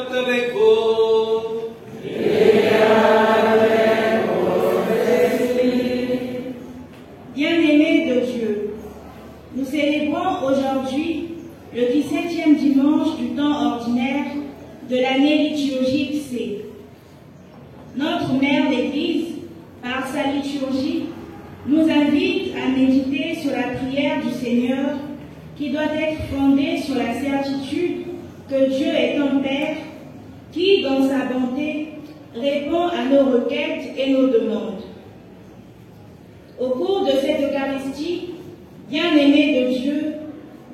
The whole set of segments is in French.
soit avec vous. Et avec votre esprit. Bien-aimés de Dieu, nous célébrons aujourd'hui le 17e dimanche du temps ordinaire de l'année liturgique C. Notre Mère d'Église, par sa liturgie, nous invite à méditer sur la prière du Seigneur qui doit être fondée sur la certitude que Dieu est un Père qui, dans sa bonté, répond à nos requêtes et nos demandes. Au cours de cette Eucharistie, bien-aimés de Dieu,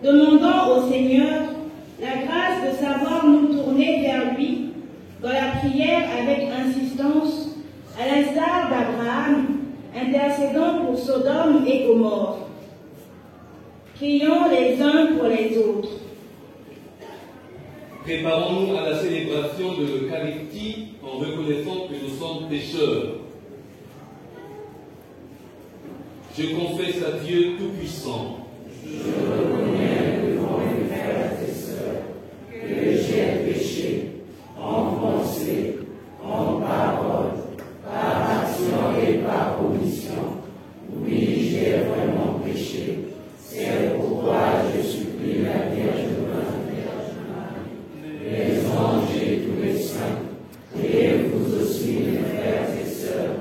demandons au Seigneur la grâce de savoir nous tourner vers lui dans la prière avec insistance, à l'instar d'Abraham, intercédant pour Sodome et Gomorrhe. Prions les uns pour les autres. Préparons-nous à la célébration de l'Eucharistie en reconnaissant que nous sommes pécheurs. Je confesse à Dieu Tout-Puissant. Je reconnais devant mes frères et sœurs que j'ai péché en pensée, en parole, par action et par omission. Oui, j'ai vraiment péché. C'est pourquoi je supplie la Vierge Marie, les anges et tous les saints, et vous aussi, mes frères et sœurs,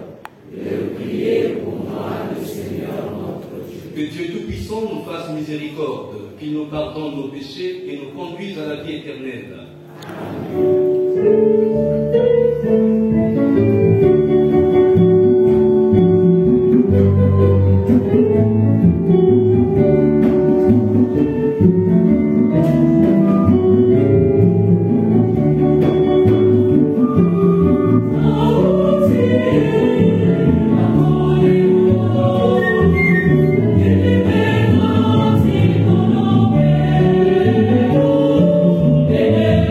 de prier pour moi, le Seigneur notre Dieu. Que Dieu Tout-Puissant nous fasse miséricorde, qu'il nous pardonne nos péchés et nous conduise à la vie éternelle. Amen. Yeah.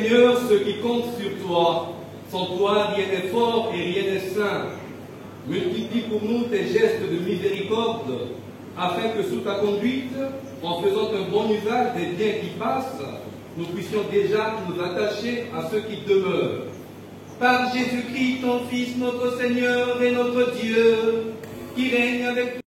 Seigneur, ce qui compte sur toi. Sans toi, rien n'est fort et rien n'est saint. Multiplie pour nous tes gestes de miséricorde, afin que sous ta conduite, en faisant un bon usage des biens qui passent, nous puissions déjà nous attacher à ceux qui demeurent. Par Jésus-Christ, ton Fils, notre Seigneur et notre Dieu, qui règne avec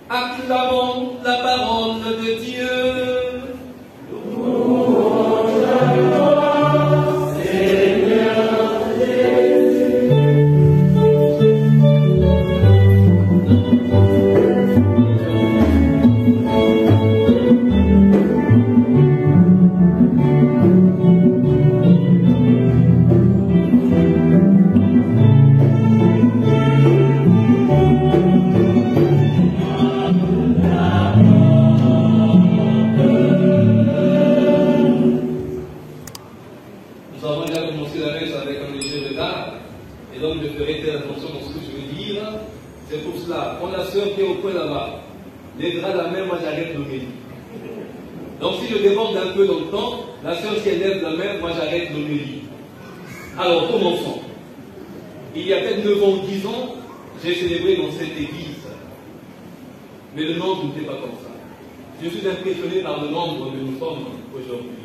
Acclamons la parole de Dieu. C'est pour cela, quand la sœur qui est au coin là-bas lèvera la main, moi j'arrête l'homélie. Donc si je déborde un peu dans le temps, la sœur qui lève la main, moi j'arrête l'homélie. Alors commençons. Il y a peut-être 9 ans ou 10 ans, j'ai célébré dans cette église. Mais le nombre n'était pas comme ça. Je suis impressionné par le nombre que nous sommes aujourd'hui.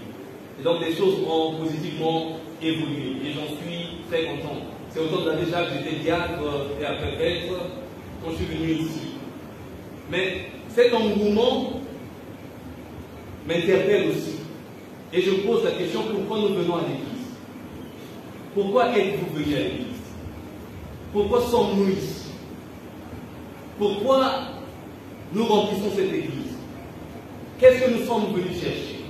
Et donc les choses ont positivement évolué. Et j'en suis très content. C'est autant de déjà que j'étais diacre et après prêtre quand je suis venu ici. Mais cet engouement m'interpelle aussi. Et je pose la question, pourquoi nous venons à l'église? Pourquoi êtes-vous venus à l'église? Pourquoi sommes-nous ici? Pourquoi nous remplissons cette église? Qu'est-ce que nous sommes venus chercher?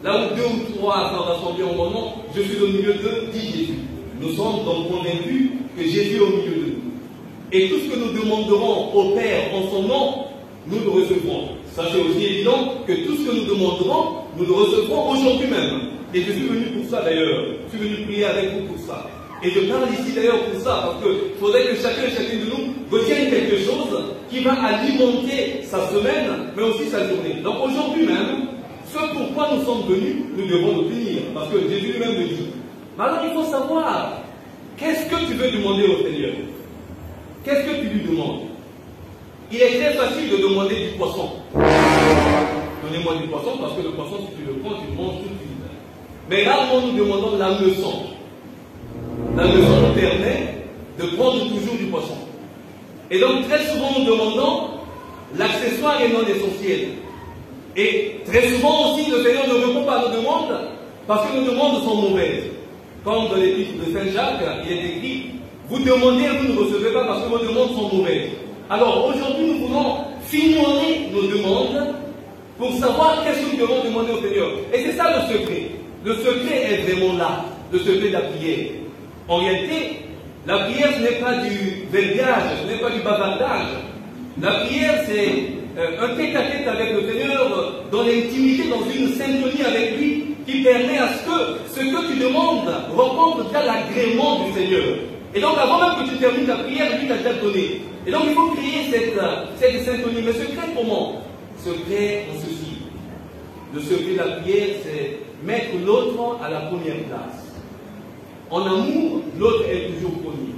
Là où 2 ou 3 sont rassemblés en mon nom, je suis au milieu d'eux, dit Jésus. Nous sommes donc convaincus que Jésus est au milieu de nous. Et tout ce que nous demanderons au Père en son nom, nous le recevrons. Ça c'est aussi évident que tout ce que nous demanderons, nous le recevrons aujourd'hui même. Et je suis venu pour ça d'ailleurs. Je suis venu prier avec vous pour ça. Et je parle ici d'ailleurs pour ça, parce qu'il faudrait que chacun et chacune de nous retienne quelque chose qui va alimenter sa semaine, mais aussi sa journée. Donc aujourd'hui même, ce pourquoi nous sommes venus, nous devons l'obtenir. Parce que Jésus lui-même le dit. Mais alors il faut savoir, qu'est-ce que tu veux demander au Seigneur? Qu'est-ce que tu lui demandes? Il est très facile de demander du poisson. Donnez-moi du poisson, parce que le poisson, si tu le prends, tu le manges tout de suite. Mais rarement nous demandons la leçon. La leçon nous permet de prendre toujours du poisson. Et donc très souvent nous demandons l'accessoire et non l'essentiel. Et très souvent aussi le Seigneur ne répond pas à nos demandes parce que nos demandes sont mauvaises. Comme dans l'épître de Saint Jacques, il est écrit, vous demandez et vous ne recevez pas parce que vos demandes sont mauvaises. Alors aujourd'hui nous voulons fignorer nos demandes pour savoir qu'est-ce que nous devons demander au Seigneur. Et c'est ça le secret. Le secret est vraiment là, le secret de la prière. En réalité, la prière ce n'est pas du verbiage, ce n'est pas du bavardage. La prière c'est un tête-à-tête avec le Seigneur dans l'intimité, dans une syntonie avec lui qui permet à ce que tu demandes rencontre déjà l'agrément du Seigneur. Et donc avant même que tu termines ta prière, lui t'a déjà donné. Et donc il faut créer cette syntonie. Mais secret comment? Secret en ceci. Le secret de la prière c'est mettre l'autre à la première place. En amour, l'autre est toujours connu.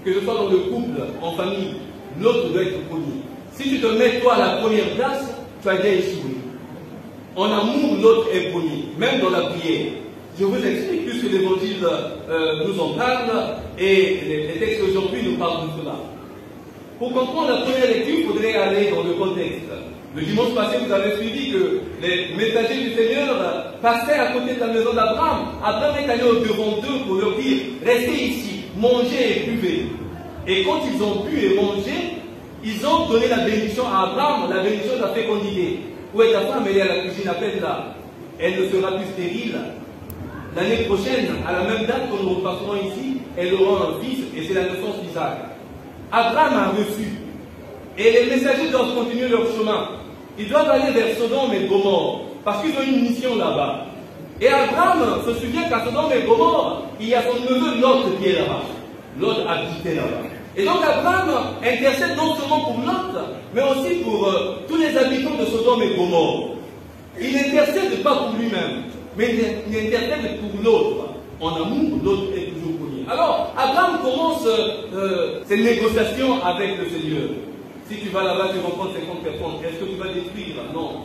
Que ce soit dans le couple, en famille, l'autre doit être connu. Si tu te mets toi à la première place, tu as déjà échoué. En amour, l'autre est connu, même dans la prière. Je vous explique, puisque l'Évangile nous en parle, et les textes aujourd'hui nous parlent de cela. Pour comprendre la première lecture, il faudrait aller dans le contexte. Le dimanche passé, vous avez suivi que les messagers du Seigneur passaient à côté de la maison d'Abraham. Abraham est allé au-devant d'eux pour leur dire, restez ici, mangez et buvez. Et quand ils ont bu et mangé, ils ont donné la bénédiction à Abraham, la bénédiction de la fécondité. Où est ta femme? Elle est à la cuisine, appelle-la. Elle ne sera plus stérile. L'année prochaine, à la même date que nous repasserons ici, elle aura un fils, et c'est la naissance d'Isaac. Abraham a reçu. Et les messagers doivent continuer leur chemin. Ils doivent aller vers Sodome et Gomorrhe, parce qu'ils ont une mission là-bas. Et Abraham se souvient qu'à Sodome et Gomorrhe, il y a son neveu Lot qui est là-bas. Lot habitait là-bas. Et donc Abraham intercède non seulement pour Lot, mais aussi pour tous les habitants de Sodome et Gomorrhe. Il n'intercède pas pour lui-même, mais il intercède pour l'autre. En amour, l'autre est toujours connu. Alors, Abraham commence ses négociations avec le Seigneur. Si tu vas là-bas, tu rencontres 50 personnes, est-ce que tu vas détruire? Non.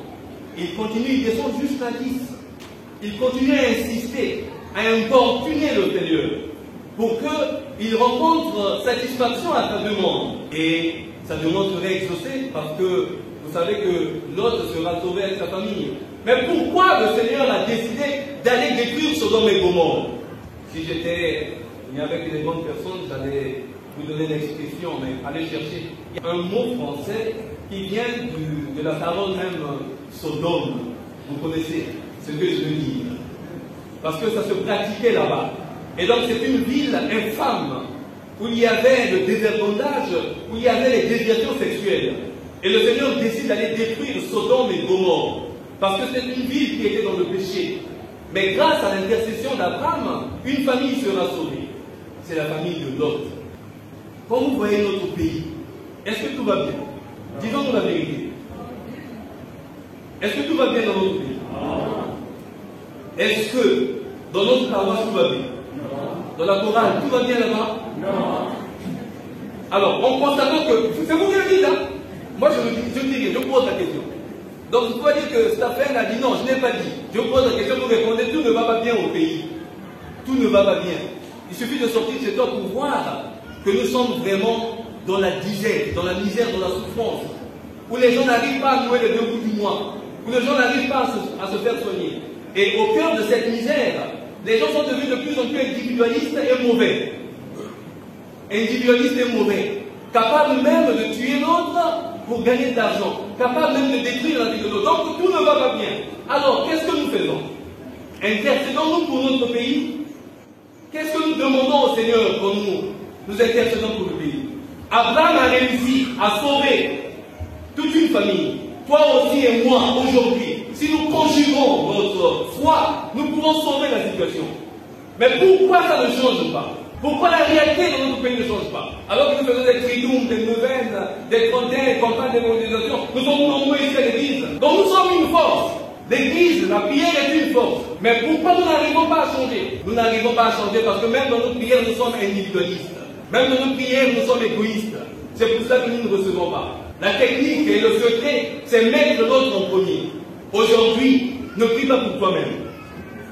Il continue, il descend jusqu'à 10. Il continue à insister, à importuner le Seigneur, pour qu'il rencontre satisfaction à sa demande. Et sa demande serait exaucée parce que vous savez que l'autre sera sauvé avec sa famille. Mais pourquoi le Seigneur a décidé d'aller détruire Sodome et Gomorrhe? Si j'étais avec les bonnes personnes, j'allais vous donner l'expression, mais allez chercher. Il y a un mot français qui vient de la parole même Sodome. Vous connaissez ce que je veux dire. Parce que ça se pratiquait là-bas. Et donc c'est une ville infâme, où il y avait le désherbage, où il y avait les déviations sexuelles. Et le Seigneur décide d'aller détruire Sodome et Gomorrhe, parce que c'est une ville qui était dans le péché. Mais grâce à l'intercession d'Abraham, une famille sera sauvée. C'est la famille de Lot. Quand vous voyez notre pays, est-ce que tout va bien? Disons-nous la vérité. Est-ce que tout va bien dans notre pays? Est-ce que dans notre paroisse tout va bien? Dans la chorale, tout va bien là-bas? Non. Alors, en constatant que, c'est vous qui le dites, hein? Moi je dis rien, je pose la question. Donc, je ne peux pas dire que Staphen a dit non, je n'ai pas dit. Je pose la question, vous répondez, tout ne va pas bien au pays. Tout ne va pas bien. Il suffit de sortir de chez toi pour voir que nous sommes vraiment dans la disette, dans la misère, dans la souffrance, où les gens n'arrivent pas à nouer les 2 bouts du mois, où les gens n'arrivent pas à se faire soigner. Et au cœur de cette misère, les gens sont devenus de plus en plus individualistes et mauvais. Individualistes et mauvais. Capables même de tuer l'autre pour gagner de l'argent. Capables même de détruire la vie de l'autre. Donc tout ne va pas bien. Alors, qu'est-ce que nous faisons? Intercédons-nous pour notre pays? Qu'est-ce que nous demandons au Seigneur quand nous intercédons pour le pays? Abraham a réussi à sauver toute une famille. Toi aussi et moi, aujourd'hui, si nous conjuguons notre foi, nous pouvons sauver la situation. Mais pourquoi ça ne change pas? Pourquoi la réalité dans notre pays ne change pas? Alors que nous faisons des triduums, des neuvaines, des trentaines, des campagnes d'évangélisation, nous sommes nombreux ici à l'église. Donc nous sommes une force. L'église, la prière est une force. Mais pourquoi nous n'arrivons pas à changer? Nous n'arrivons pas à changer parce que même dans nos prières, nous sommes individualistes. Même dans nos prières, nous sommes égoïstes. C'est pour ça que nous ne recevons pas. La technique et le secret, c'est mettre l'autre en premier. Aujourd'hui, ne prie pas pour toi-même.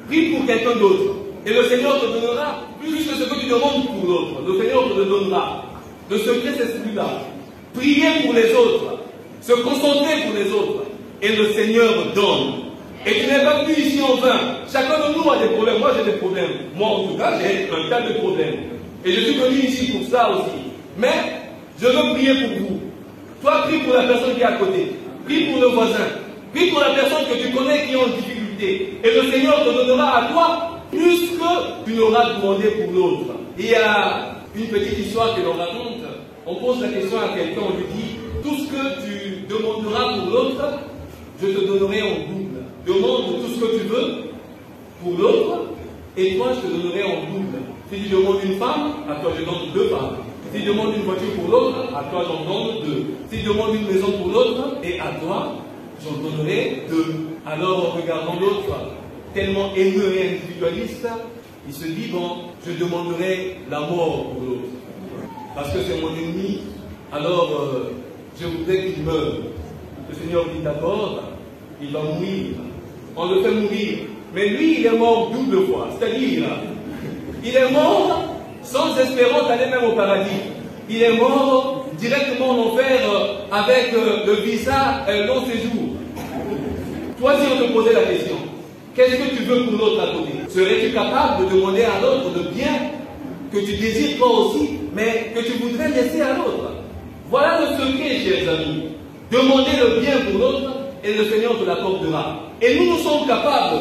Prie pour quelqu'un d'autre. Et le Seigneur te donnera plus que ce que tu demandes pour l'autre. Le Seigneur te le donnera. Le secret, c'est celui-là. Prier pour les autres. Se concentrer pour les autres. Et le Seigneur donne. Et tu n'es pas venu ici en vain. Chacun de nous a des problèmes. Moi, j'ai des problèmes. Moi, en tout cas, j'ai un tas de problèmes. Et je suis venu ici pour ça aussi. Mais, je veux prier pour vous. Toi, prie pour la personne qui est à côté. Prie pour le voisin. Prie pour la personne que tu connais qui est en difficulté. Et le Seigneur te donnera à toi plus que tu n'auras demandé pour l'autre. Il y a une petite histoire que l'on raconte. On pose la question à quelqu'un, on lui dit, tout ce que tu demanderas pour l'autre, je te donnerai en double. Demande tout ce que tu veux pour l'autre, et toi, je te donnerai en double. Si tu demandes une femme, à toi, je donne 2 femmes. Si tu demandes une voiture pour l'autre, à toi, j'en donne 2. Si tu demandes une maison pour l'autre, et à toi, j'en donnerai 2. Alors, en regardant l'autre, tellement haineux et individualiste, il se dit, bon, je demanderai la mort pour l'autre. Parce que c'est mon ennemi, alors je voudrais qu'il meure. Le Seigneur dit d'accord, il va mourir. On le fait mourir. Mais lui, il est mort double fois. C'est-à-dire, il est mort sans espérance d'aller même au paradis. Il est mort directement en enfer avec le visa long séjour. Toi, si on te posait la question, qu'est-ce que tu veux pour l'autre à côté? Serais-tu capable de demander à l'autre de bien que tu désires toi aussi, mais que tu voudrais laisser à l'autre? Voilà le secret, chers amis. Demandez le bien pour l'autre et le Seigneur te l'accordera. Et nous sommes capables.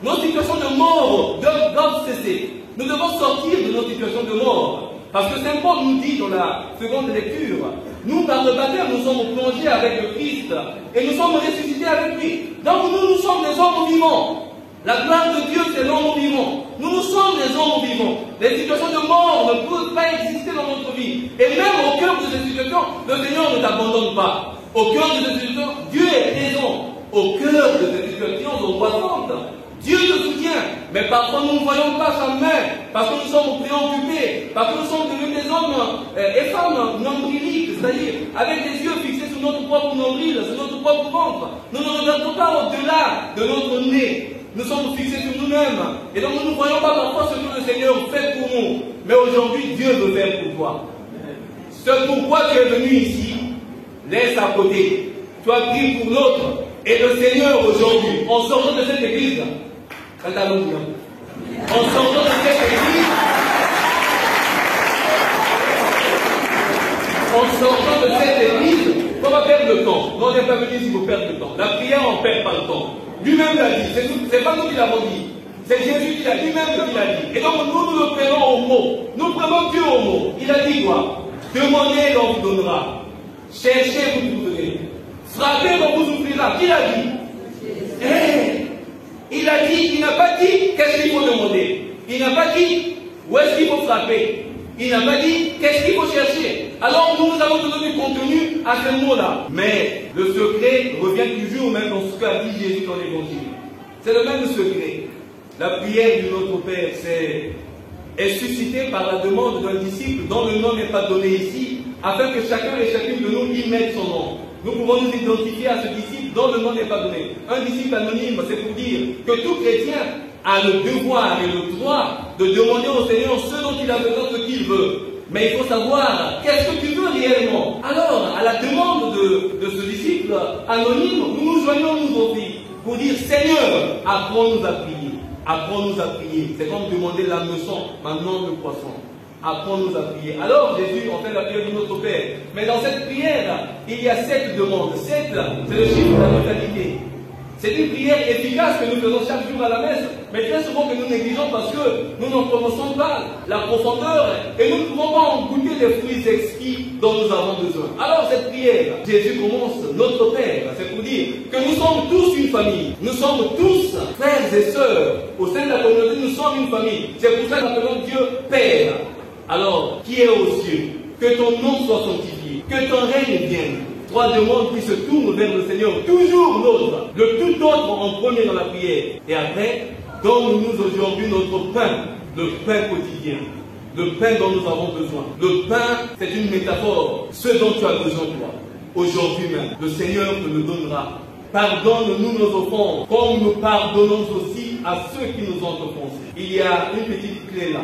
Nos situations de mort doivent cesser. Nous devons sortir de nos situations de mort. Parce que Saint Paul nous dit dans la seconde lecture, nous par le baptême nous sommes plongés avec le Christ et nous sommes ressuscités avec lui. Donc nous sommes des hommes vivants. La gloire de Dieu, c'est l'homme vivant. Nous sommes des hommes vivants. Les situations de mort ne peuvent pas exister dans notre vie. Et même au cœur de ces situations, le Seigneur ne t'abandonne pas. Au cœur de ces situations, Dieu est présent. Au cœur de ces situations angoissantes, Dieu te soutient. Mais parfois nous ne voyons pas sa main. Parce que nous sommes préoccupés. Parce que nous sommes devenus des hommes et femmes nombriliques. C'est-à-dire avec les yeux fixés sur notre propre nombril, sur notre propre ventre. Nous ne regardons pas au-delà de notre nez. Nous sommes fixés sur nous-mêmes. Et donc nous ne voyons pas parfois ce que le Seigneur fait pour nous. Mais aujourd'hui, Dieu veut faire pour toi. Ce pourquoi tu es venu ici, laisse à côté. Tu as pris pour l'autre. Et le Seigneur aujourd'hui, en sortant de cette église, en sortant de cette église, on va perdre le temps. Non, on n'est pas venu ici pour perdre le temps. La prière, on ne perd pas le temps. Lui-même l'a dit, c'est pas nous qui l'avons dit. C'est Jésus qui l'a dit, lui-même qui l'a dit. Et donc nous le prenons au mot. Nous prenons Dieu au mot. Il a dit quoi? Demandez et on vous donnera. Cherchez, vous trouverez. Frappez, on vous ouvrira. Qui l'a dit? Il a dit, il n'a pas dit qu'est-ce qu'il faut demander. Il n'a pas dit où est-ce qu'il faut frapper. Il n'a pas dit qu'est-ce qu'il faut chercher. Alors nous allons donner du contenu à ce mot-là. Mais le secret revient toujours même dans ce qu'a dit Jésus dans l'évangile. C'est le même secret. La prière du Notre Père est suscitée par la demande d'un disciple dont le nom n'est pas donné ici, afin que chacun et chacune de nous y mette son nom. Nous pouvons nous identifier à ce disciple dont le nom n'est pas donné. Un disciple anonyme, c'est pour dire que tout chrétien a le devoir et le droit de demander au Seigneur ce dont il a besoin, ce qu'il veut. Mais il faut savoir, qu'est-ce que tu veux réellement? Alors, à la demande de ce disciple anonyme, nous nous joignons nous aussi pour dire, Seigneur, apprends-nous à prier. Apprends-nous à prier. C'est comme demander la leçon, maintenant le poisson. Apprends-nous à prier. Alors Jésus, on fait la prière de notre Père. Mais dans cette prière, il y a 7 demandes. 7, c'est le chiffre de la totalité. C'est une prière efficace que nous faisons chaque jour à la messe, mais très souvent que nous négligeons parce que nous n'en connaissons pas la profondeur et nous ne pouvons pas en goûter les fruits exquis dont nous avons besoin. Alors cette prière, Jésus commence notre Père, c'est pour dire que nous sommes tous une famille, nous sommes tous frères et sœurs. Au sein de la communauté, nous sommes une famille. C'est pour ça que nous appelons Dieu Père. Alors, qui est aux cieux? Que ton nom soit sanctifié, que ton règne vienne. 3 demandes qui se tournent vers le Seigneur, toujours l'autre, le tout autre en premier dans la prière. Et après, donne-nous aujourd'hui notre pain, le pain quotidien, le pain dont nous avons besoin. Le pain, c'est une métaphore, ce dont tu as besoin toi. Aujourd'hui même, le Seigneur te le donnera. Pardonne-nous nos offenses, comme nous pardonnons aussi à ceux qui nous ont offensés. Il y a une petite clé là.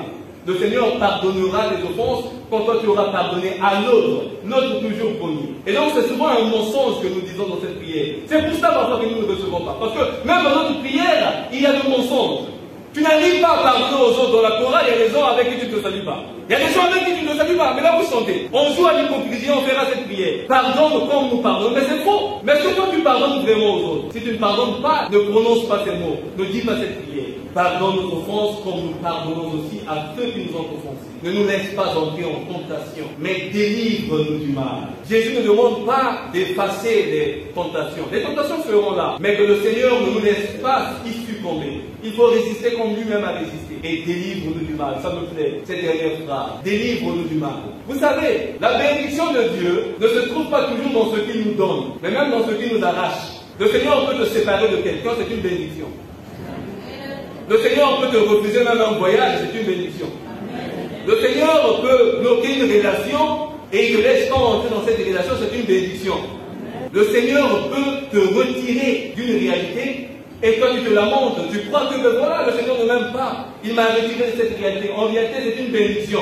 Le Seigneur pardonnera les offenses quand toi tu auras pardonné à l'autre, l'autre toujours connu. Et donc c'est souvent un mensonge que nous disons dans cette prière. C'est pour ça parfois que nous ne recevons pas. Parce que même dans notre prière, il y a des mensonges. Tu n'arrives pas à pardonner aux autres dans la chorale, il y a des gens avec qui tu ne te salues pas. Il y a des gens avec qui tu ne te salues pas, mais là vous chantez. On joue à l'hypocrisie, on fera cette prière. Pardonne comme nous pardonnons, mais c'est faux. Mais est-ce que toi tu pardonnes vraiment aux autres? Si tu ne pardonnes pas, ne prononce pas ces mots, ne dis pas cette prière. Pardonne nos offenses comme nous pardonnons aussi à ceux qui nous ont offensés. Ne nous laisse pas entrer en tentation, mais délivre-nous du mal. Jésus ne demande pas d'effacer les tentations. Les tentations seront là, mais que le Seigneur ne nous laisse pas y succomber. Il faut résister comme lui-même a résisté. Et délivre-nous du mal. Ça me plaît, cette dernière phrase. Délivre-nous du mal. Vous savez, la bénédiction de Dieu ne se trouve pas toujours dans ce qu'il nous donne, mais même dans ce qu'il nous arrache. Le Seigneur peut te séparer de quelqu'un, c'est une bénédiction. Le Seigneur peut te refuser même un voyage, c'est une bénédiction. Le Seigneur peut bloquer une relation et il ne te laisse pas entrer dans cette relation, c'est une bénédiction. Le Seigneur peut te retirer d'une réalité et quand tu te lamentes, tu crois que voilà, le Seigneur ne m'aime pas. Il m'a retiré de cette réalité. En réalité, c'est une bénédiction.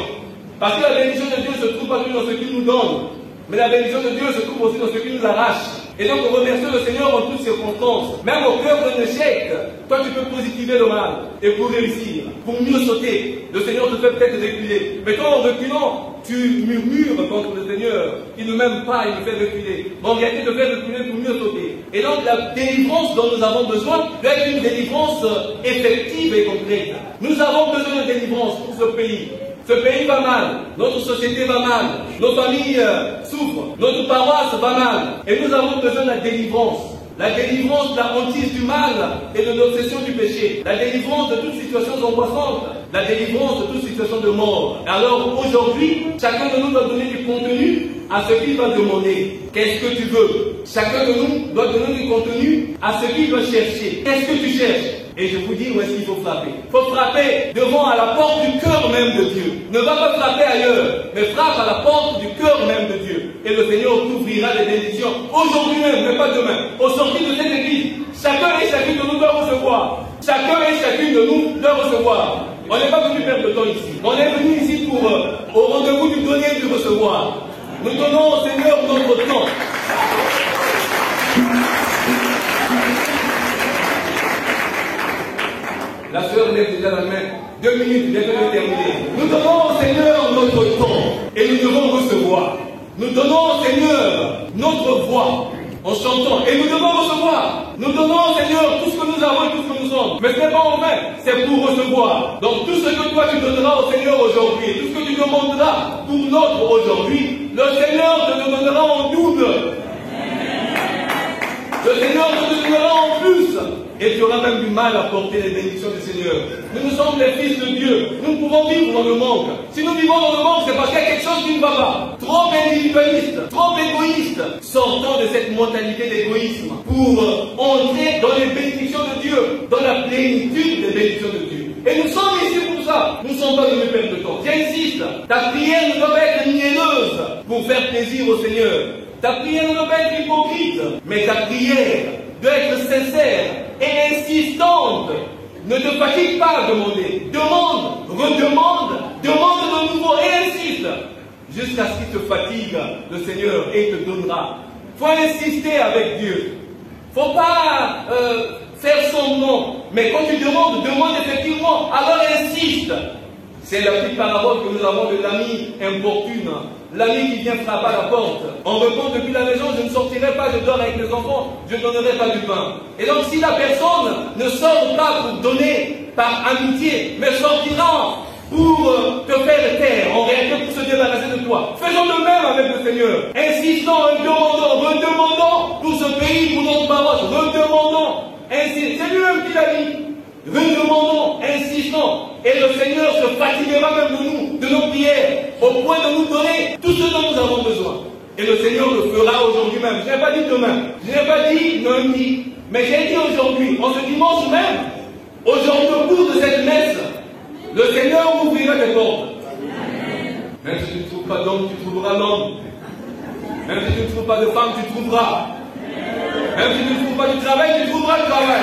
Parce que la bénédiction de Dieu ne se trouve pas toujours dans ce qu'il nous donne, mais la bénédiction de Dieu se trouve aussi dans ce qu'il nous arrache. Et donc, on remercie le Seigneur en toutes circonstances. Même au cœur d'un échec, toi, tu peux positiver le mal. Et pour réussir, pour mieux sauter, le Seigneur te fait peut-être reculer. Mais toi, en reculant, tu murmures contre le Seigneur. Il ne m'aime pas, il me fait reculer. Mais en réalité, il te fait reculer pour mieux sauter. Et donc, la délivrance dont nous avons besoin doit être une délivrance effective et concrète. Nous avons besoin de délivrance pour ce pays. Ce pays va mal, notre société va mal, nos familles souffrent, notre paroisse va mal. Et nous avons besoin de la délivrance. La délivrance de la hantise du mal et de l'obsession du péché. La délivrance de toute situation angoissante. La délivrance de toute situation de mort. Alors aujourd'hui, chacun de nous doit donner du contenu à ce qu'il va demander. Qu'est-ce que tu veux? Chacun de nous doit donner du contenu à ce qu'il va chercher. Qu'est-ce que tu cherches? Et je vous dis où est-ce qu'il faut frapper. Il faut frapper devant à la porte du cœur même de Dieu. Ne va pas frapper ailleurs, mais frappe à la porte du cœur même de Dieu. Et le Seigneur t'ouvrira des bénédictions aujourd'hui même, mais pas demain. Au sortir de cette église, chacun et chacune de nous doit recevoir. Chacun et chacune de nous doit recevoir. On n'est pas venu perdre de temps ici. On est venu ici pour, au rendez-vous du donner et du recevoir. Nous donnons au Seigneur notre temps. La sœur lève déjà la main. 2 minutes, bientôt de terminer. Nous donnons au Seigneur notre temps et nous devons recevoir. Nous donnons au Seigneur notre voix en chantant et nous devons recevoir. Nous donnons au Seigneur tout ce que nous avons et tout ce que nous sommes. Mais ce n'est pas en vain, c'est pour recevoir. Donc tout ce que toi tu donneras au Seigneur aujourd'hui, tout ce que tu demanderas pour l'autre aujourd'hui, le Seigneur te le donnera en double. Le Seigneur te le donnera en plus. et tu auras même du mal à porter les bénédictions du Seigneur. Nous sommes les fils de Dieu. Nous pouvons vivre dans le manque. Si nous vivons dans le manque, c'est parce qu'il y a quelque chose qui ne va pas. Trop individualiste, trop égoïste. Sortons de cette mentalité d'égoïsme pour entrer dans les bénédictions de Dieu, dans la plénitude des bénédictions de Dieu. Et nous sommes ici pour ça. Nous ne sommes pas venus perdre de temps. J'insiste, ta prière ne doit pas être mielleuse pour faire plaisir au Seigneur. Ta prière ne doit pas être hypocrite, mais ta prière doit être sincère et insistante. Ne te fatigue pas à demander. Demande, redemande, demande de nouveau et insiste. Jusqu'à ce qu'il te fatigue, le Seigneur, et te donnera. Il faut insister avec Dieu. Il ne faut pas faire son nom. Mais quand tu demandes, demande effectivement. Alors insiste. C'est la petite parabole que nous avons de l'ami importune. L'ami qui vient frapper à la porte. En repas depuis la maison, je ne sortirai pas, je dors avec les enfants, je ne donnerai pas du pain. Et donc si la personne ne sort pas pour donner par amitié, mais sortira pour te faire taire, en réalité pour se débarrasser de toi. Faisons de même avec le Seigneur. Insistons, demandons, redemandons pour ce pays, pour notre Maroc, redemandons. C'est lui-même qui l'a dit. Redemandons, insistons, et le Seigneur se fatiguera même de nous, de nos prières, au point de nous donner tout ce dont nous avons besoin. Et le Seigneur le fera aujourd'hui même. Je n'ai pas dit demain, je n'ai pas dit lundi, mais j'ai dit aujourd'hui, en ce dimanche même, aujourd'hui au cours de cette messe, le Seigneur ouvrira des portes. Même si tu ne trouves pas d'homme, tu trouveras l'homme. Même si tu ne trouves pas de femme, tu trouveras. Même si tu ne trouves pas du travail, tu trouveras le travail.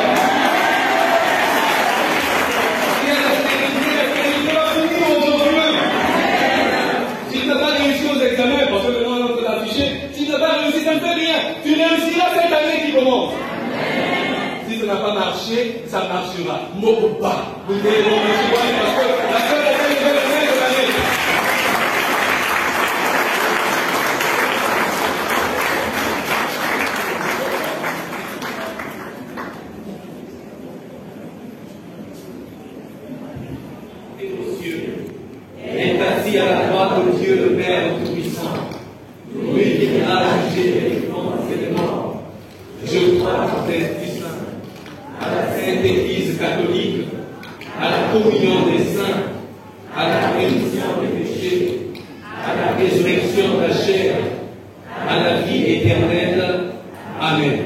Si tu n'as pas réussi aux examens, parce que maintenant on peut l'afficher, si tu n'as pas réussi, ça ne fait rien. Tu réussiras cette année qui commence. Si ça n'a pas marché, ça marchera. Mokopa. Vous devez remercier parce que la seule année de l'année. Assis à la droite de Dieu le Père Tout-Puissant, lui qui viendra juger les vivants et les morts. Je crois en l'Esprit Saint, à la Sainte Église catholique, à la communion des saints, à la rémission des péchés, à la résurrection de la chair, à la vie éternelle. Amen.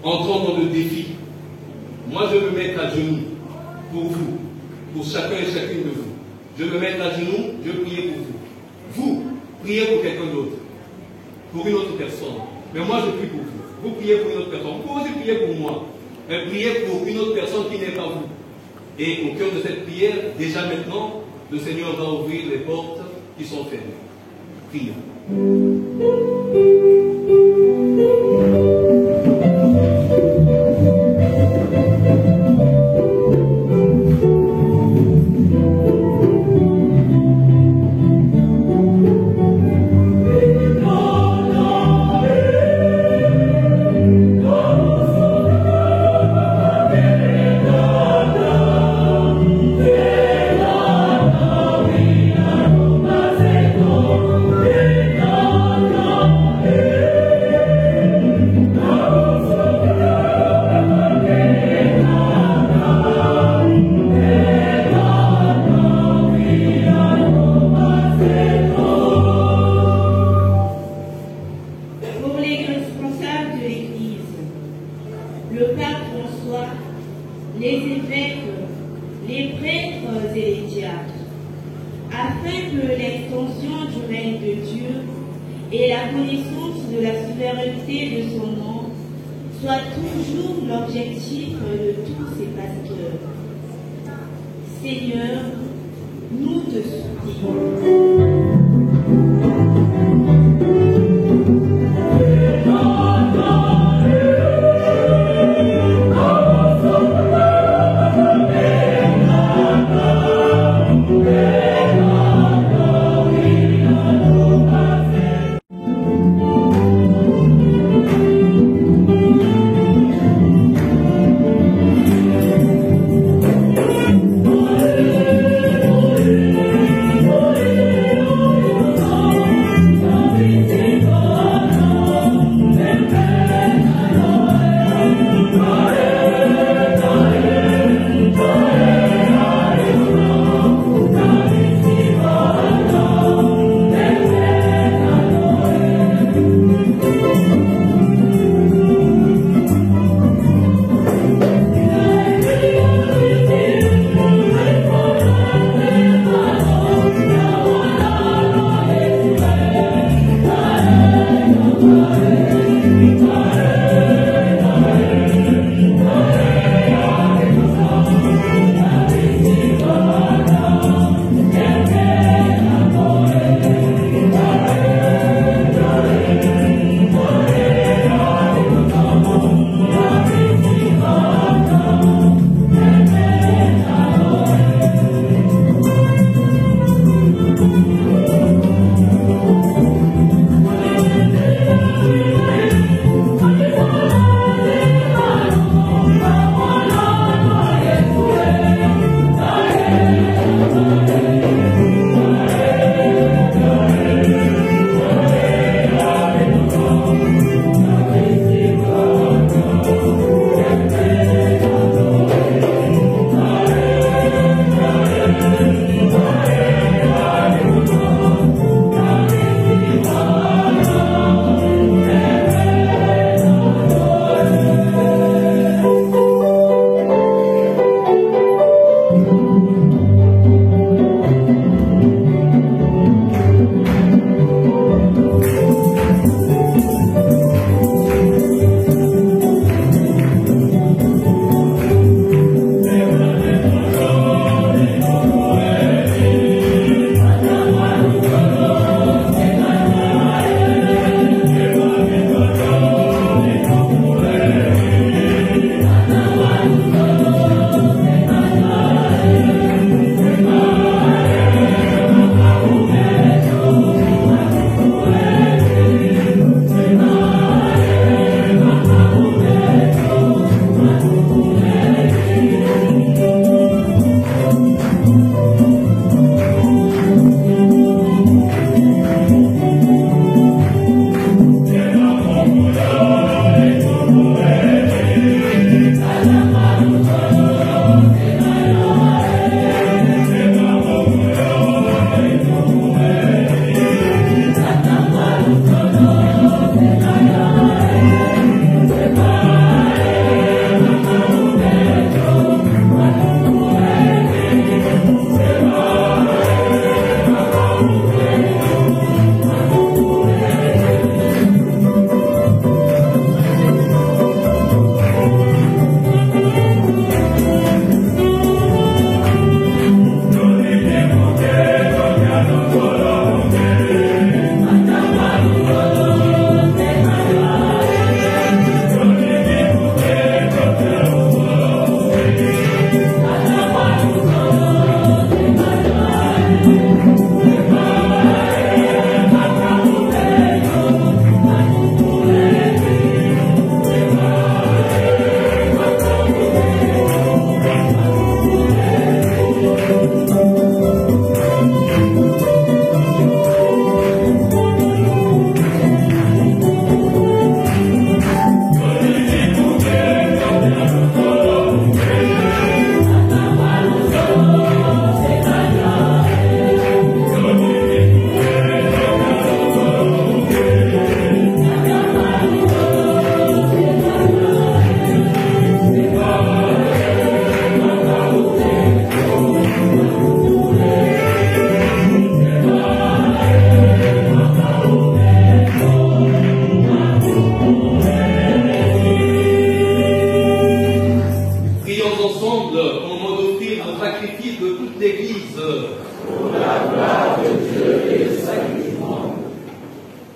Entrons dans le défi. Moi, je veux me mettre à genoux pour vous, pour chacun et chacune de vous. Je me mets à genoux, je prie pour vous. Vous, priez pour quelqu'un d'autre, pour une autre personne. Mais moi, je prie pour vous. Vous priez pour une autre personne. Vous pouvez aussi prier pour moi. Mais priez pour une autre personne qui n'est pas vous. Et au cœur de cette prière, déjà maintenant, le Seigneur va ouvrir les portes qui sont fermées. Prions.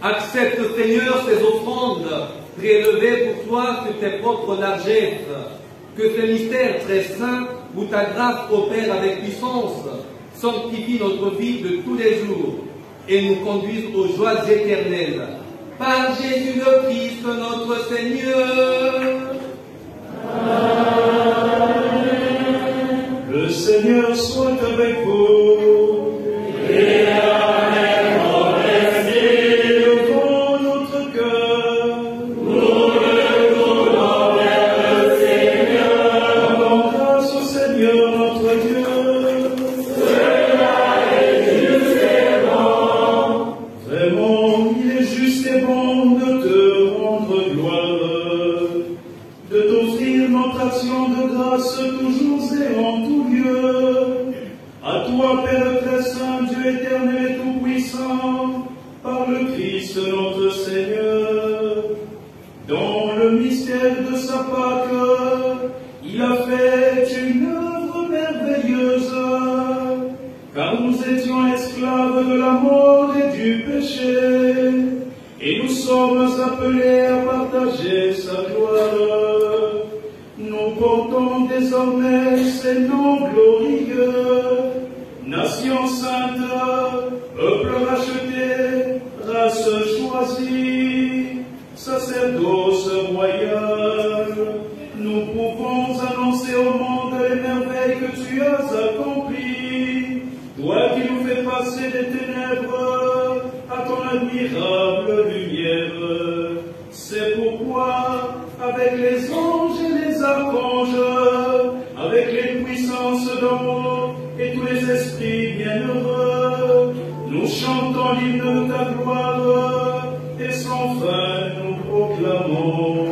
Accepte, Seigneur, ces offrandes prélevées pour toi sur tes propres largesses. Que ces mystères très saints, où ta grâce opère avec puissance, sanctifie notre vie de tous les jours et nous conduise aux joies éternelles. Par Jésus le Christ, notre Seigneur. Le Seigneur soit avec vous. Et avec votre esprit. Élevons notre cœur. Nous le tournons vers le Seigneur. Rendons grâce au Seigneur notre Dieu. Cela est juste et bon. Vraiment, il est juste et bon de te rendre gloire, de t'offrir notre action de grâce toujours et en tout lieu. À toi, Père très saint, Dieu éternel et tout-puissant, par le Christ notre Seigneur, dans le mystère de sa Pâque, il a fait une œuvre merveilleuse, car nous étions esclaves de la mort et du péché, et nous sommes appelés à partager sa gloire. Nous portons désormais ces noms glorieux, nation sainte, peuple racheté, race choisie, sacerdoce royal. Nous pouvons annoncer au monde les merveilles que tu as accomplies, toi qui nous fais passer des ténèbres à ton admirable lumière. C'est pourquoi, avec les anges et les archanges, avec les puissances d'en haut et tous les esprits bienheureux, nous chantons l'hymne de ta gloire et sans fin nous proclamons.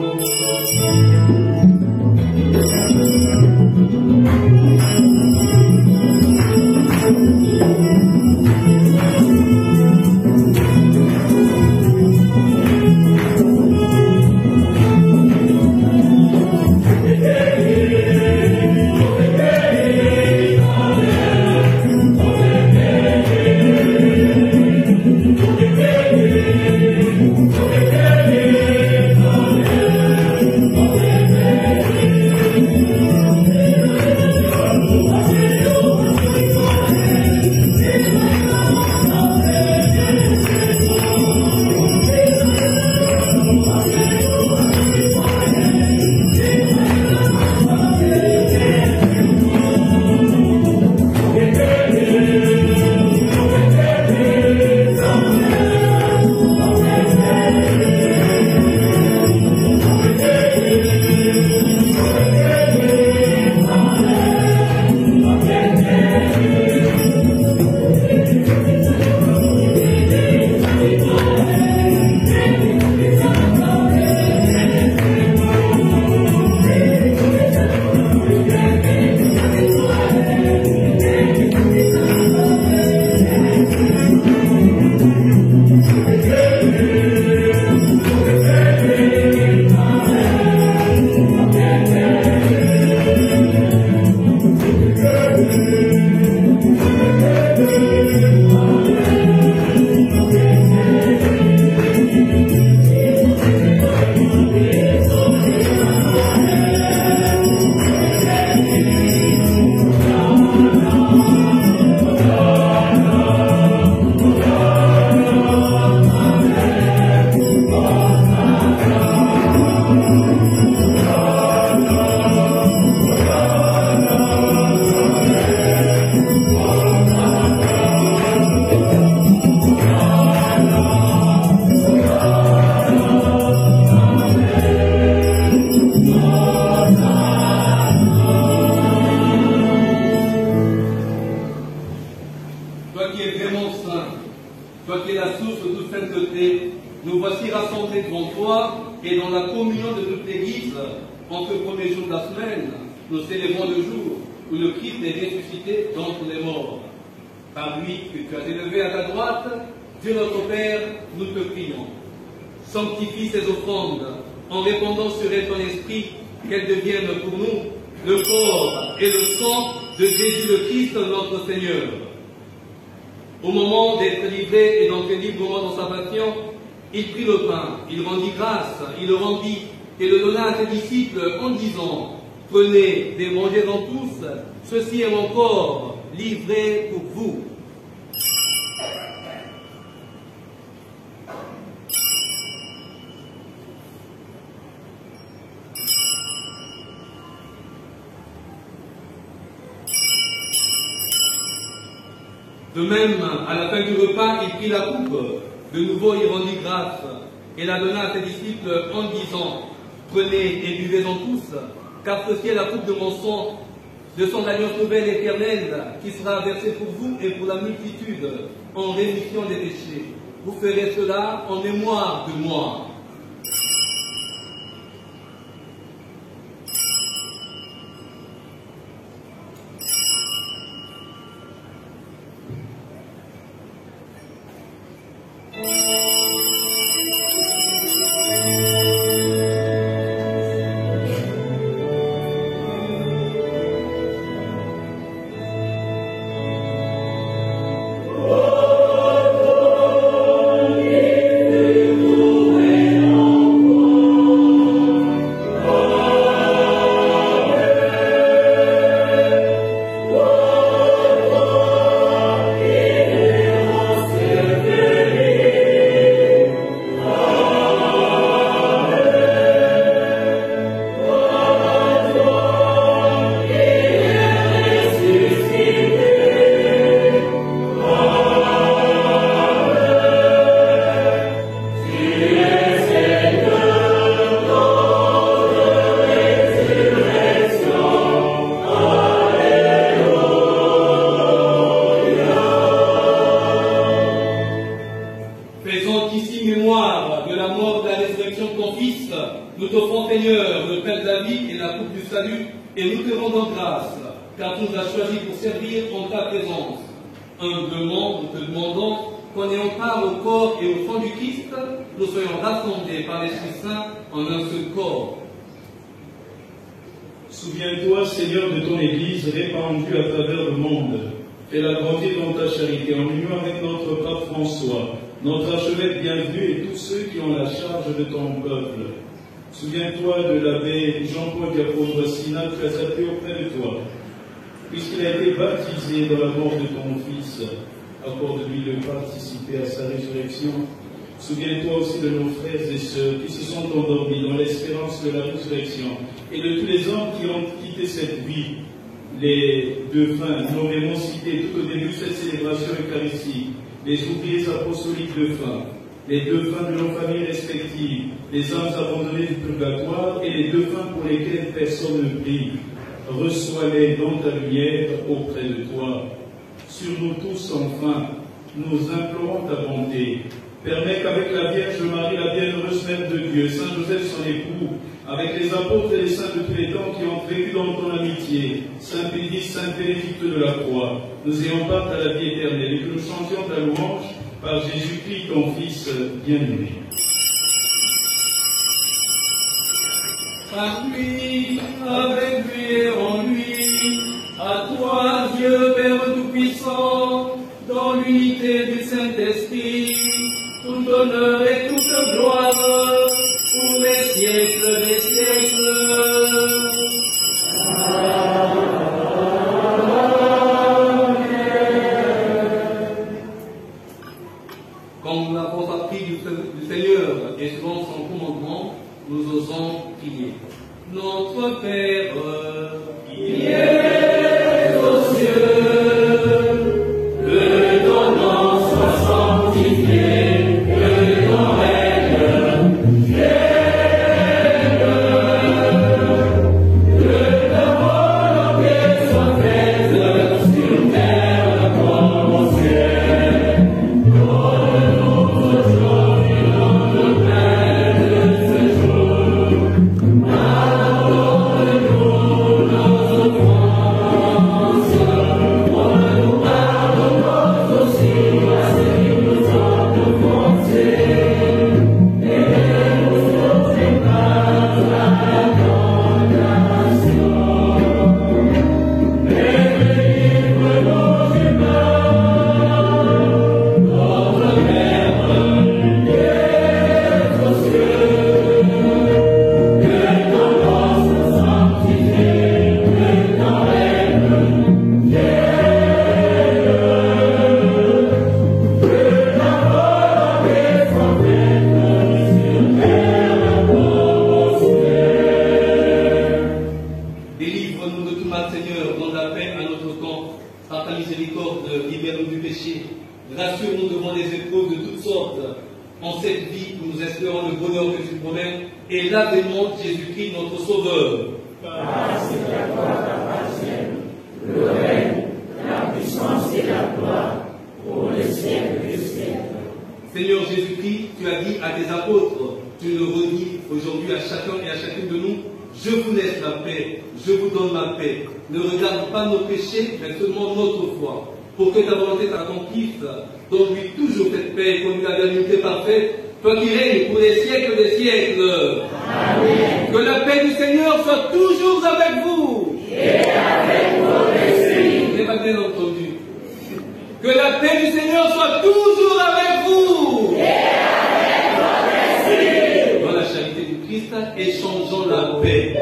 Sanctifie ces offrandes en répandant sur elles ton esprit, qu'elles deviennent pour nous le corps et le sang de Jésus le Christ notre Seigneur. Au moment d'être livré et d'entrer librement dans sa passion, il prit le pain, il rendit grâce, il le rendit et le donna à ses disciples en disant, prenez et mangez-en tous, ceci est mon corps livré pour vous. De même, à la fin du repas, il prit la coupe. De nouveau, il rendit grâce et la donna à ses disciples en disant, prenez et buvez-en tous, car ceci est la coupe de mon sang, de son alliance nouvelle éternelle, qui sera versée pour vous et pour la multitude, en rémission des péchés. Vous ferez cela en mémoire de moi. Nous t'offrons, Seigneur, le pain de la vie et la coupe du salut, et nous te rendons grâce, car tu nous as choisis pour servir en ta présence. Humblement, nous te demandons qu'en ayant part au corps et au sang du Christ, nous soyons rassemblés par l'Esprit Saint en un seul corps. Souviens-toi, Seigneur, de ton Église répandue à travers le monde. Fais-la grandir dans ta charité, en union avec notre pape François, notre archevêque bienvenu et tous ceux qui ont la charge de ton peuple. Souviens-toi de l'abbé Jean-Paul Diacono-Bassina qui a sapé auprès de toi. Puisqu'il a été baptisé dans la mort de ton Fils, accorde-lui de participer à sa résurrection. Souviens-toi aussi de nos frères et sœurs qui se sont endormis dans l'espérance de la résurrection et de tous les hommes qui ont quitté cette vie. Les défunts nommément cités tout au début de cette célébration eucharistique, les ouvriers apostoliques défunts, les défunts de nos familles respectives, les âmes abandonnées du purgatoire et les défunts pour lesquels personne ne prie. Reçois-les dans ta lumière auprès de toi. Sur nous tous, enfin, nous implorons ta bonté. Permets qu'avec la Vierge Marie, la bienheureuse Mère de Dieu, Saint Joseph son époux, avec les apôtres et les saints de tous les temps qui ont vécu dans ton amitié, Saint Pédis, Saint Bénédicte de la Croix, nous ayons part à la vie éternelle et que nous chantions ta louange par Jésus-Christ, ton Fils bien-aimé. Par lui, avec lui et en lui, à toi, Dieu Père Tout-Puissant, dans l'unité du Saint-Esprit, tout honneur et toute gloire, pour les siècles des siècles. Quand nous l'avons appris du Seigneur et selon son commandement, nous osons prier. Notre Père, qui est aux cieux, que ton nom soit sanctifié, que ton règne vienne, que ta volonté soit faite sur terre comme au ciel. Donne-nous aujourd'hui notre pain de ce jour. Pardonne-nous nos offenses, cette vie où nous espérons le bonheur que tu promets et l'avènement de Jésus-Christ, notre Sauveur. Parce que la gloire t'appartient, le règne, la puissance et la gloire pour les siècles des siècles. Seigneur Jésus-Christ, tu as dit à tes apôtres, tu le redis aujourd'hui à chacun et à chacune de nous, je vous laisse la paix, je vous donne ma paix. Ne regarde pas nos péchés, mais seulement notre foi. Pour que ta volonté t'accomplisse, donne-lui toujours cette paix et conduis la vérité parfaite, toi qui règnes pour les siècles des siècles. Amen. Que la paix du Seigneur soit toujours avec vous. Et avec votre esprit. Vous n'avez pas bien entendu. Que la paix du Seigneur soit toujours avec vous. Et avec votre esprit. Dans la charité du Christ, échangeons la paix.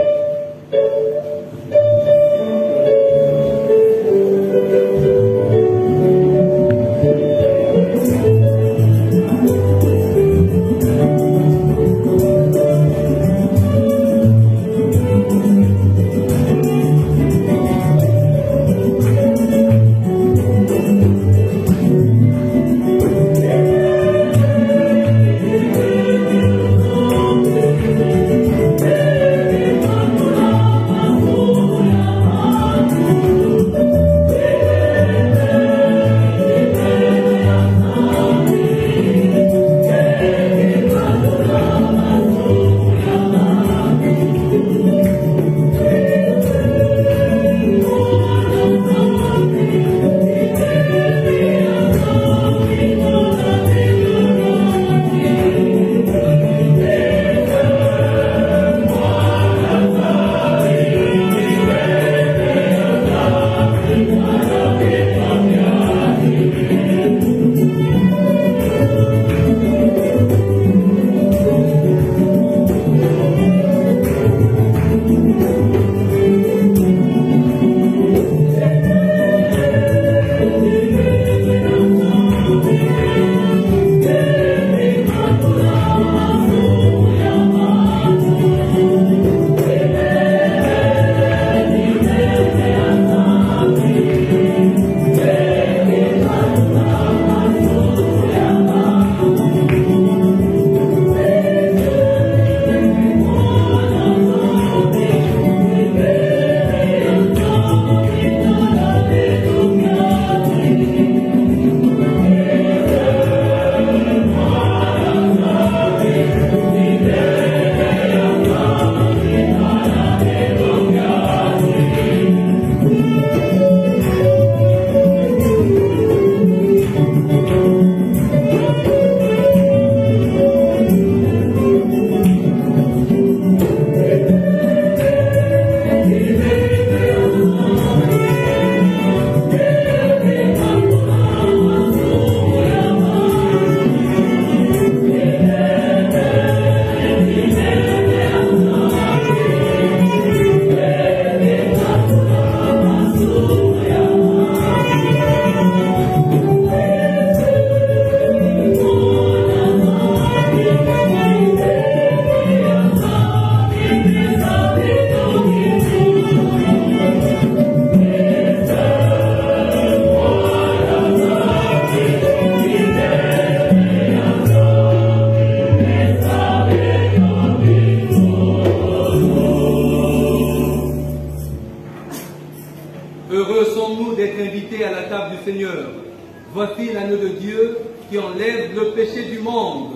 Voici l'agneau de Dieu qui enlève le péché du monde.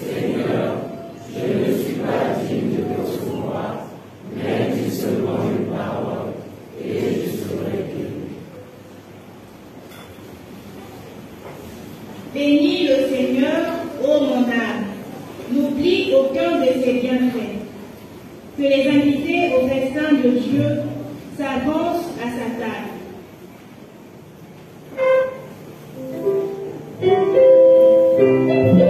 Seigneur, je ne suis pas digne de te recevoir, mais dis seulement une parole et je serai guéri. Bénis le Seigneur, ô mon âme, n'oublie aucun de ses bienfaits. Que les invités au festin de Dieu s'avancent à sa table. Amen.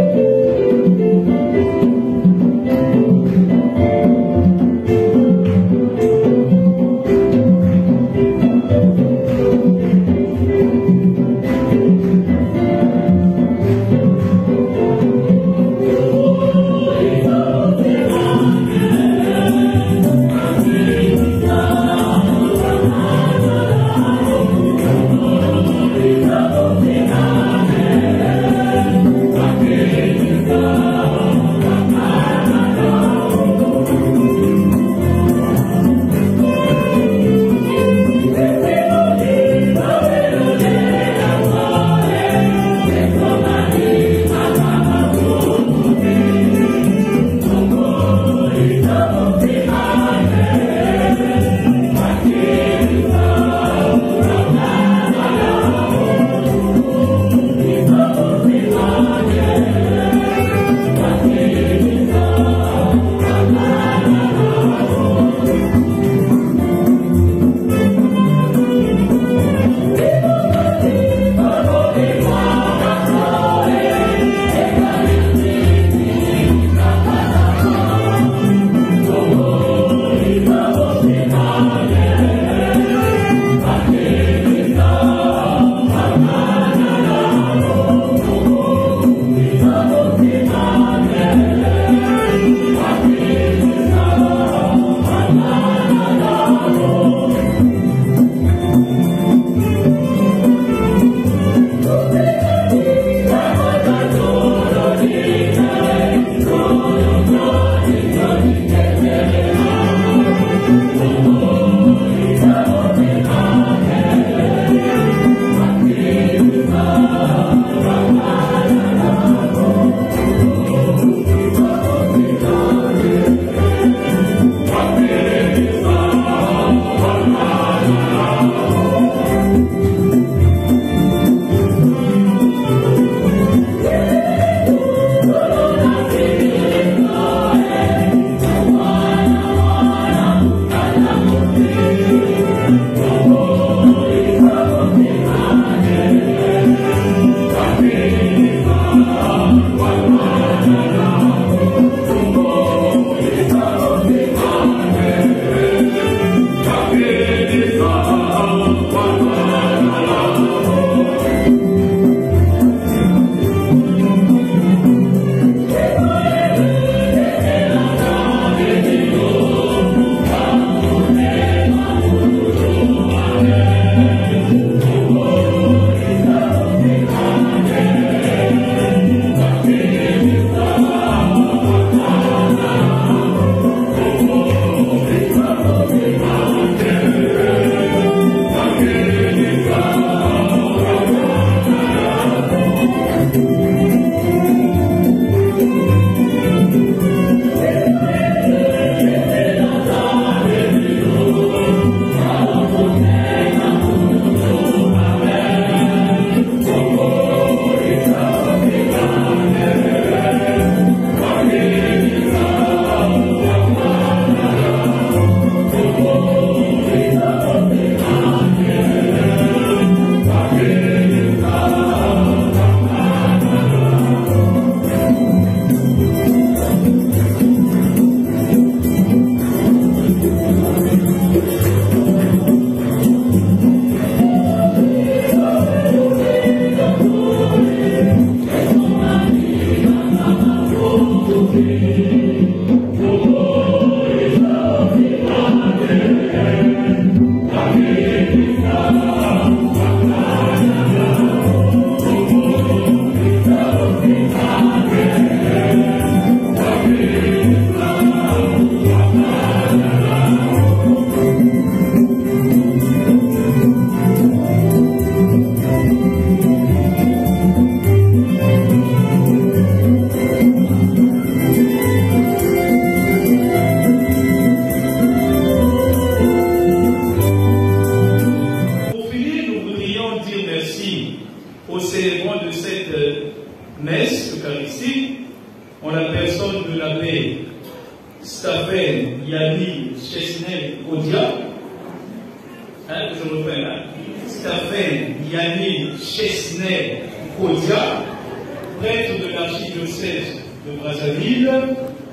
Prêtre de l'archidiocèse de Brazzaville,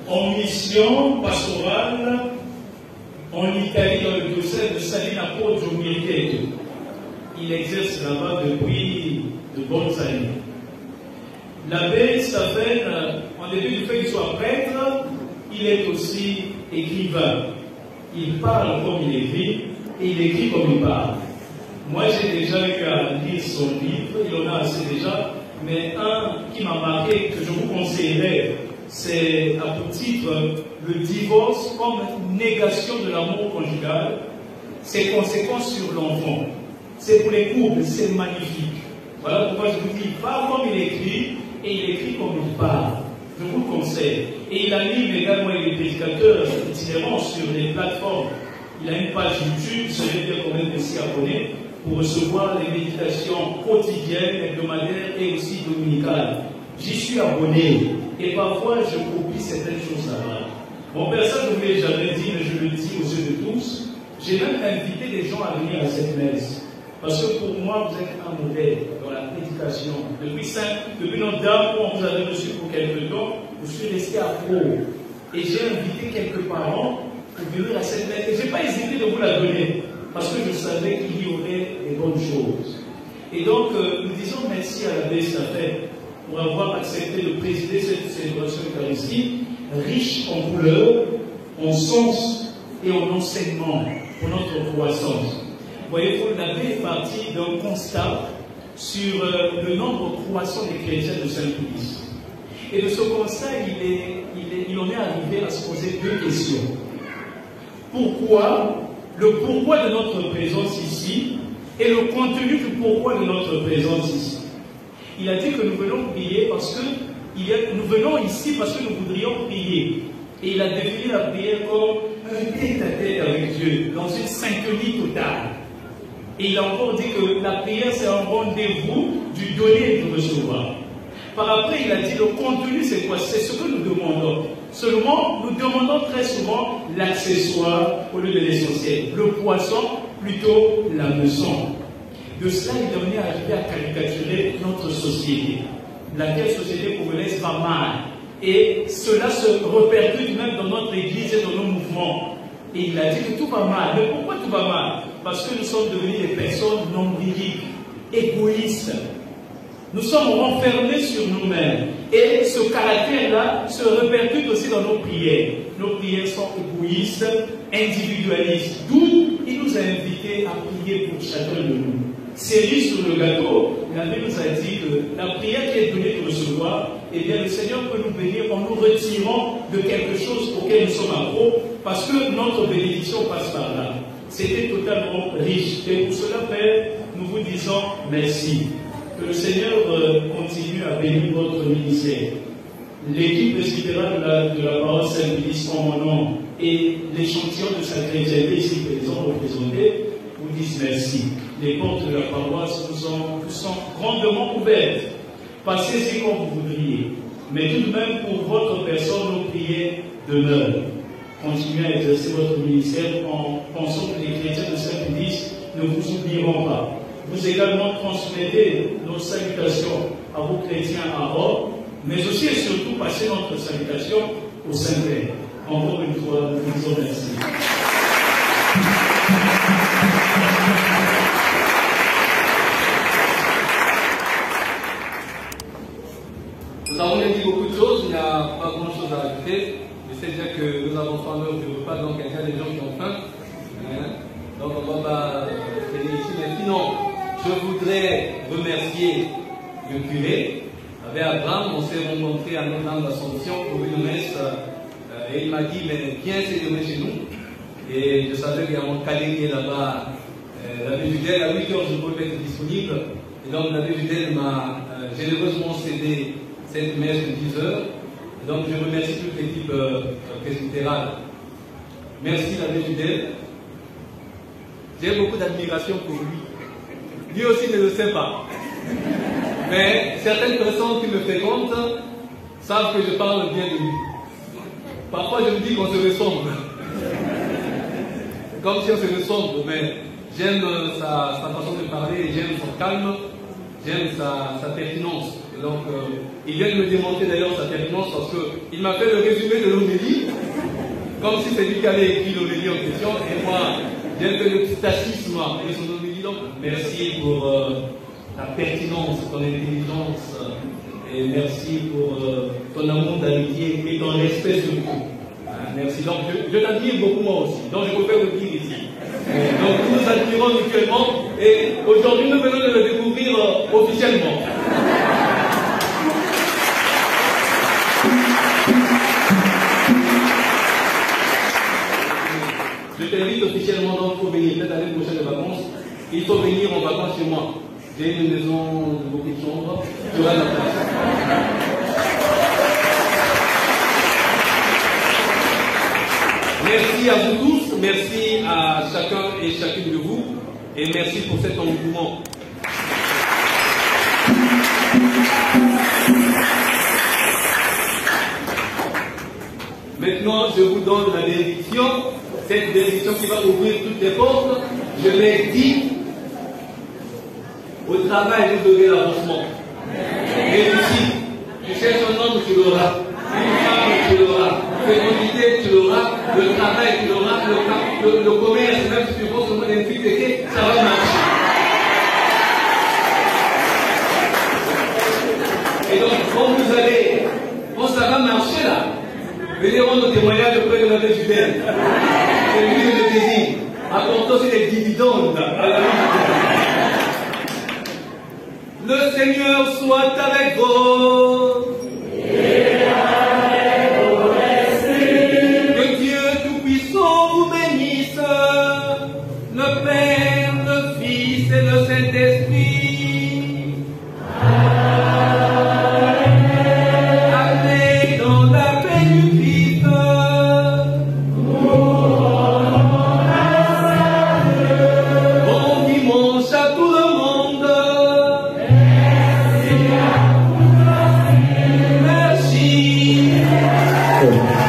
en mission pastorale en Italie dans le diocèse de Salina Poggio Mircheto. Il exerce là-bas depuis de bonnes années. L'abbé Staffen, en dépit du fait qu'il soit prêtre, il est aussi écrivain. Il parle comme il écrit et il écrit comme il parle. Moi, j'ai déjà eu à lire son livre, il en a assez déjà, mais un qui m'a marqué, que je vous conseillerais, c'est à pour titre le divorce comme négation de l'amour conjugal, ses conséquences sur l'enfant. C'est pour les couples, c'est magnifique. Voilà pourquoi je vous dis, parle comme il écrit, et il écrit comme il parle. Je vous le conseille. Et il anime également, il est prédicateur itinérant sur les plateformes. Il a une page YouTube, vous savez bien combien de s'y abonner, pour recevoir les méditations quotidiennes, hebdomadaires et aussi dominicales. J'y suis abonné et parfois je copie certaines choses là-bas. Bon, personne ne me l'a jamais dit, mais je le dis aux yeux de tous. J'ai même invité des gens à venir à cette messe. Parce que pour moi, vous êtes un modèle dans la prédication. Depuis notre dame où on vous avait reçu pour quelque temps, je suis resté à Pau. Et j'ai invité quelques parents pour venir à cette messe. Et je n'ai pas hésité de vous la donner. Parce que je savais qu'il y aurait des bonnes choses. Et donc, nous disons merci à l'abbé Staffen pour avoir accepté de présider cette célébration eucharistique, riche en couleurs, en sens et en enseignement pour notre croissance. Vous voyez, l'abbé est parti d'un constat sur le nombre croissant des chrétiens de Saint-Louis. Et de ce constat, il en est arrivé à se poser deux questions. Pourquoi? Le pourquoi de notre présence ici et le contenu du pourquoi de notre présence ici. Il a dit que nous venons prier parce que nous venons ici parce que nous voudrions prier. Et il a défini la prière comme un tête-à-tête avec Dieu, dans une synchronie totale. Et il a encore dit que la prière c'est un rendez-vous du donner et du recevoir. Par après, il a dit le contenu c'est quoi? C'est ce que nous demandons. Seulement, nous demandons très souvent l'accessoire au lieu de l'essentiel. Le poisson, plutôt la leçon. De cela, il est arrivé à caricaturer notre société. Laquelle société congolaise va mal. Et cela se répercute même dans notre église et dans nos mouvements. Et il a dit que tout va mal. Mais pourquoi tout va mal? Parce que nous sommes devenus des personnes nombriliques, égoïstes. Nous sommes renfermés sur nous-mêmes. Et ce caractère-là se répercute aussi dans nos prières. Nos prières sont égoïstes, individualistes. D'où il nous a invités à prier pour chacun de nous. Cerise sur le gâteau, l'abbé nous a dit que la prière qui est donnée de recevoir, eh bien le Seigneur peut nous bénir en nous retirant de quelque chose auquel nous sommes accros, parce que notre bénédiction passe par là. C'était totalement riche. Et pour cela, Père, nous vous disons merci. Que le Seigneur continue à bénir votre ministère. L'équipe presbytérale de la parole Saint-Louis en mon nom et l'échantillon de sa chrétienté ici présent représentés vous disent merci. Les portes de la paroisse vous sont grandement ouvertes. Passez-y comme vous voudriez. Mais tout de même, pour votre personne, nos prières demeurent. Continuez à exercer votre ministère en pensant que les chrétiens de Saint-Louis ne vous oublieront pas. Vous également transmettez nos salutations à vos chrétiens à Rome, mais aussi et surtout passez notre salutation au Saint-Père. Encore une fois, nous vous remercions. Nous avons dit beaucoup de choses, il n'y a pas grand-chose à ajouter. manger. Je sais déjà que nous avons faim l'heure du repas, donc il y a des gens qui ont faim. Donc on va pas finir ici. Mais sinon, je voudrais remercier le curé. Avec Abraham, on s'est rencontrés à Notre-Dame d'Assomption pour une messe. Et il m'a dit, mais viens célébrer chez nous. Et je savais qu'il y a mon calendrier là-bas. L'abbé Judel, à 8 h, je ne pouvais pas être disponible. Et donc l'abbé Judel m'a généreusement cédé cette messe de 10 h. Et donc je remercie toute l'équipe presbytérale. Merci l'abbé Judel. J'ai beaucoup d'admiration pour lui. Lui aussi ne le sait pas. Mais certaines personnes qui me fréquentent savent que je parle bien de lui. Parfois je me dis qu'on se ressemble. Comme si on se ressemble, mais j'aime sa façon de parler, j'aime son calme, j'aime sa pertinence. Et donc, il vient de me démontrer d'ailleurs sa pertinence parce qu'il m'a fait le résumé de l'homélie, comme si c'est lui qui avait écrit l'homélie en question, et moi, j'ai fait le statisme de son homélie. Donc, merci pour ta pertinence, ton intelligence, et merci pour ton amour d'amitié et ton respect surtout. Merci. Donc, je t'admire beaucoup moi aussi. Donc, je préfère le dire ici. Donc, nous nous admirons mutuellement et aujourd'hui, nous venons de le découvrir officiellement. Je t'invite officiellement donc pour venir. Peut-être l'année prochaine de vacances. Il faut venir en vacances chez moi. J'ai une maison de beaucoup de chambres. Tu auras la place. Merci à vous tous, merci à chacun et chacune de vous, et merci pour cet engouement. Maintenant, je vous donne la bénédiction, cette bénédiction qui va ouvrir toutes les portes. Je l'ai dit, au travail, vous aurez l'avancement. Réussi, tu cherches un homme, tu l'auras. Une femme, tu l'auras. Fécondité, tu l'auras. Le travail, tu l'auras. Le commerce, même si tu penses que mon intégrité, ça va marcher. Et donc, quand vous allez, quand ça va marcher là, venez rendre témoignage auprès de l'abbé Judel. C'est lui que je désire. Apportons aussi des dividendes à la vie. Le Seigneur soit avec vous. Le Père, le Fils et le Saint-Esprit. Allez dans la paix du Christ. Bon dimanche à tout le monde. Merci. Amen.